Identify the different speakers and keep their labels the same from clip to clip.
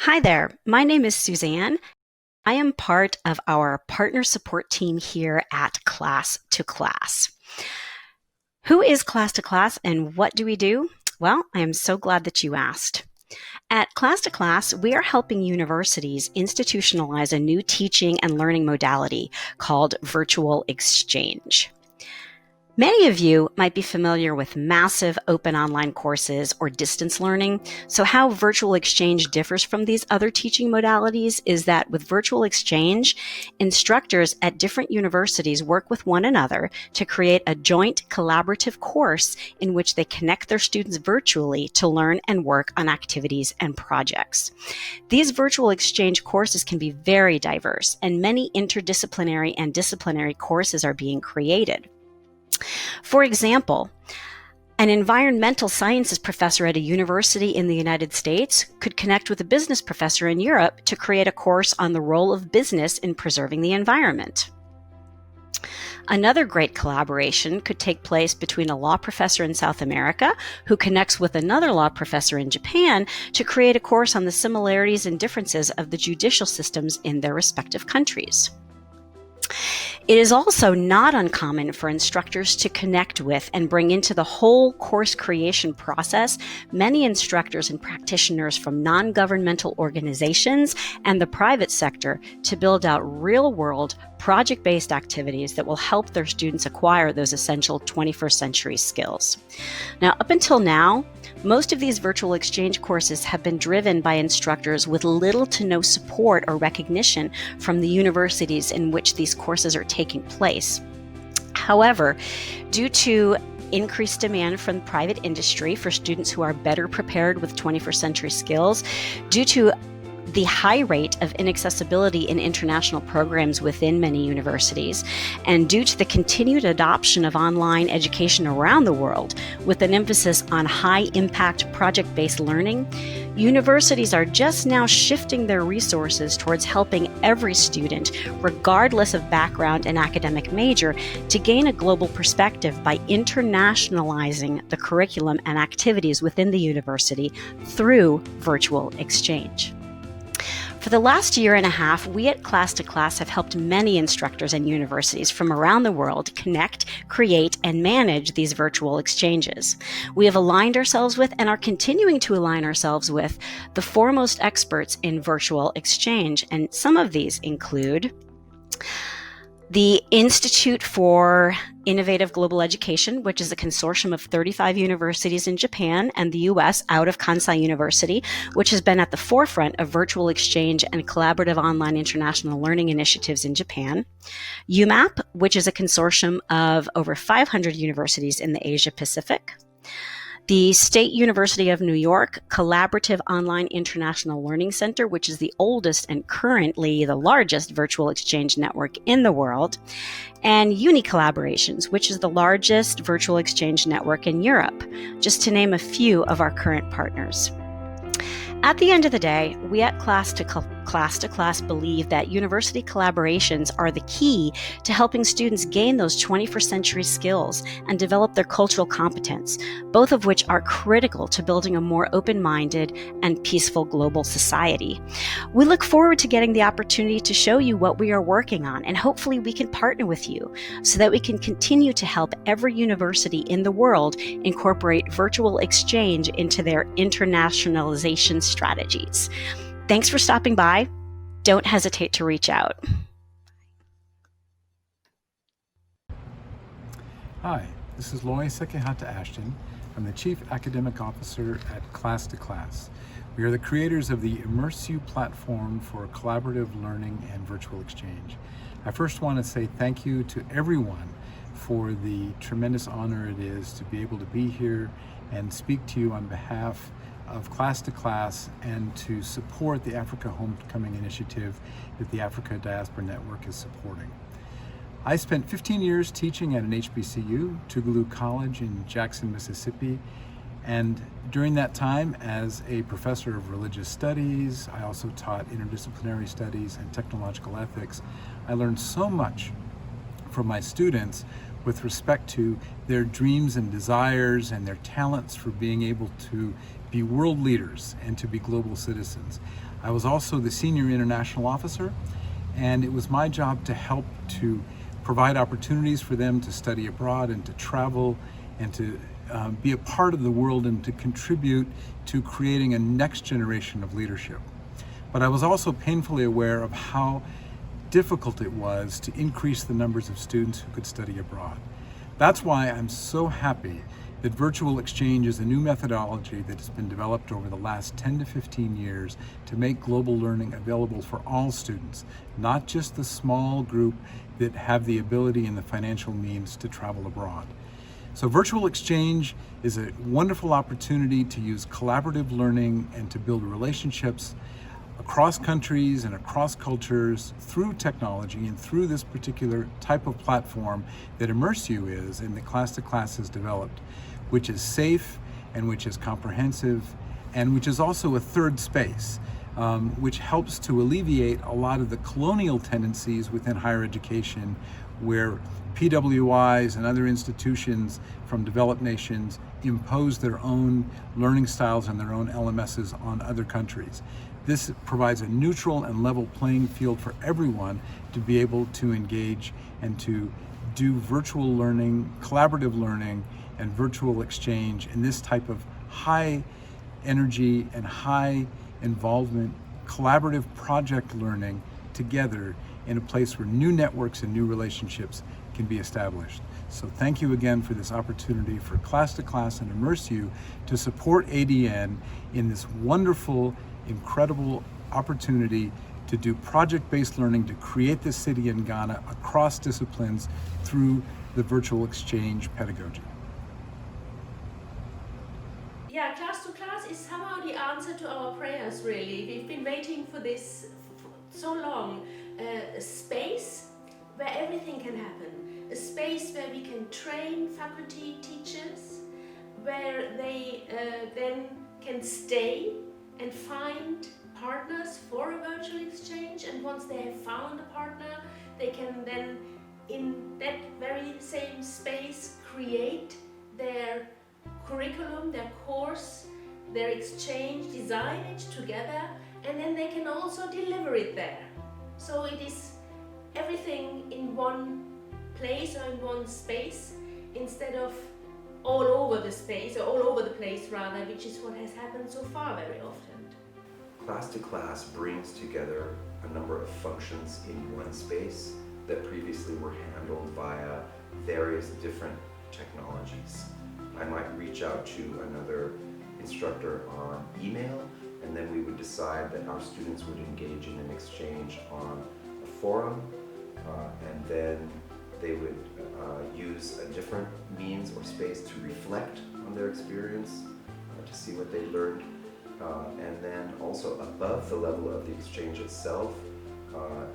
Speaker 1: Hi there, my name is Suzanne. I am part of our partner support team here at Class2Class. Who is Class2Class and what do we do? Well, I am so glad that you asked. At Class2Class, we are helping universities institutionalize a new teaching and learning modality called virtual exchange. Many of you might be familiar with massive open online courses or distance learning. So how virtual exchange differs from these other teaching modalities is that with virtual exchange, instructors at different universities work with one another to create a joint collaborative course in which they connect their students virtually to learn and work on activities and projects. These virtual exchange courses can be very diverse, and many interdisciplinary and disciplinary courses are being created. For example, an environmental sciences professor at a university in the United States could connect with a business professor in Europe to create a course on the role of business in preserving the environment. Another great collaboration could take place between a law professor in South America who connects with another law professor in Japan to create a course on the similarities and differences of the judicial systems in their respective countries. It is also not uncommon for instructors to connect with and bring into the whole course creation process many instructors and practitioners from non-governmental organizations and the private sector to build out real-world, project-based activities that will help their students acquire those essential 21st century skills. Now, up until now, most of these virtual exchange courses have been driven by instructors with little to no support or recognition from the universities in which these courses are taking place. However, due to increased demand from private industry for students who are better prepared with 21st century skills, due to the high rate of inaccessibility in international programs within many universities, and due to the continued adoption of online education around the world, with an emphasis on high-impact project-based learning, universities are just now shifting their resources towards helping every student, regardless of background and academic major, to gain a global perspective by internationalizing the curriculum and activities within the university through virtual exchange. For the last year and a half, we at Class2Class have helped many instructors and universities from around the world connect, create, and manage these virtual exchanges. We have aligned ourselves with and are continuing to align ourselves with the foremost experts in virtual exchange, and some of these include the Institute for Innovative Global Education, which is a consortium of 35 universities in Japan and the US out of Kansai University, which has been at the forefront of virtual exchange and collaborative online international learning initiatives in Japan. UMAP, which is a consortium of over 500 universities in the Asia Pacific. The State University of New York Collaborative Online International Learning Center, which is the oldest and currently the largest virtual exchange network in the world, and Uni Collaborations, which is the largest virtual exchange network in Europe, just to name a few of our current partners. At the end of the day, we at Class2Class believe that university collaborations are the key to helping students gain those 21st century skills and develop their cultural competence, both of which are critical to building a more open-minded and peaceful global society. We look forward to getting the opportunity to show you what we are working on, and hopefully we can partner with you so that we can continue to help every university in the world incorporate virtual exchange into their internationalization strategies. Thanks for stopping by. Don't hesitate to reach out.
Speaker 2: Hi, this is Loy Sekihata Ashton. I'm the Chief Academic Officer at Class2Class. We are the creators of the Immerse You platform for collaborative learning and virtual exchange. I first want to say thank you to everyone for the tremendous honor it is to be able to be here and speak to you on behalf of Class2Class and to support the Africa Homecoming Initiative that the Africa Diaspora Network is supporting. I spent 15 years teaching at an HBCU, Tougaloo College in Jackson, Mississippi, and during that time as a professor of religious studies, I also taught interdisciplinary studies and technological ethics. I learned so much from my students with respect to their dreams and desires and their talents for being able to be world leaders and to be global citizens. I was also the senior international officer, and it was my job to help to provide opportunities for them to study abroad and to travel and to be a part of the world and to contribute to creating a next generation of leadership. But I was also painfully aware of how difficult it was to increase the numbers of students who could study abroad. That's why I'm so happy that virtual exchange is a new methodology that has been developed over the last 10 to 15 years to make global learning available for all students, not just the small group that have the ability and the financial means to travel abroad. So virtual exchange is a wonderful opportunity to use collaborative learning and to build relationships across countries and across cultures through technology and through this particular type of platform that ImmerseU is and that Class2Class has developed, which is safe and which is comprehensive and which is also a third space, which helps to alleviate a lot of the colonial tendencies within higher education where PWIs and other institutions from developed nations impose their own learning styles and their own LMSs on other countries. This provides a neutral and level playing field for everyone to be able to engage and to do virtual learning, collaborative learning, and virtual exchange in this type of high energy and high involvement, collaborative project learning together in a place where new networks and new relationships can be established. So thank you again for this opportunity for Class2Class and ImmerseU to support ADN in this wonderful, incredible opportunity to do project-based learning to create this city in Ghana across disciplines through the virtual exchange pedagogy.
Speaker 3: Yeah, Class2Class is somehow the answer to our prayers, really. We've been waiting for this for so long. A space where everything can happen. A space where we can train faculty, teachers, where they then can stay and find partners for a virtual exchange, and once they have found a partner, they can then in that very same space create their curriculum, their course, their exchange, design it together, and then they can also deliver it there. So it is everything in one place or in one space instead of all over the space, or all over the place rather, which is what has happened so far very often.
Speaker 4: Class2Class brings together a number of functions in one space that previously were handled via various different technologies. I might reach out to another instructor on email, and then we would decide that our students would engage in an exchange on a forum, and then they would use a different means or space to reflect on their experience, to see what they learned, and then also above the level of the exchange itself,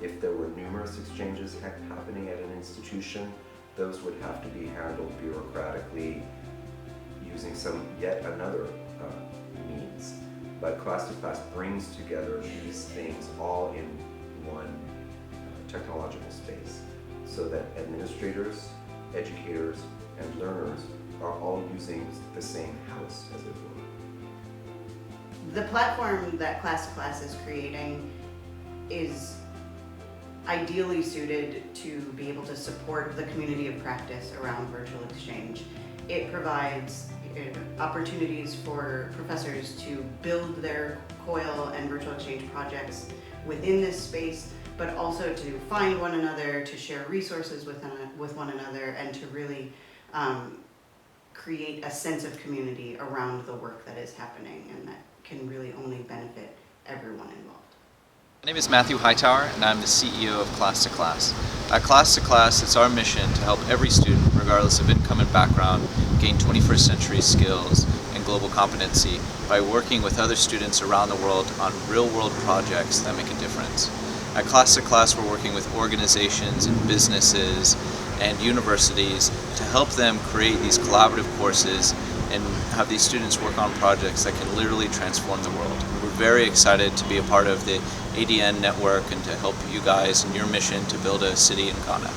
Speaker 4: if there were numerous exchanges happening at an institution, those would have to be handled bureaucratically using yet another means. But Class2Class brings together these things all in one technological space, so that administrators, educators, and learners are all using the same house, as it were.
Speaker 5: The platform that Class2Class is creating is ideally suited to be able to support the community of practice around virtual exchange. It provides opportunities for professors to build their COIL and virtual exchange projects within this space, but also to find one another, to share resources with one another, and to really create a sense of community around the work that is happening, and that can really only benefit everyone involved.
Speaker 6: My name is Matthew Hightower, and I'm the CEO of Class2Class. At Class2Class, it's our mission to help every student, regardless of income and background, gain 21st century skills and global competency by working with other students around the world on real-world projects that make a difference. At Class2Class, we're working with organizations and businesses and universities to help them create these collaborative courses and have these students work on projects that can literally transform the world. We're very excited to be a part of the ADN network and to help you guys in your mission to build a city in Ghana.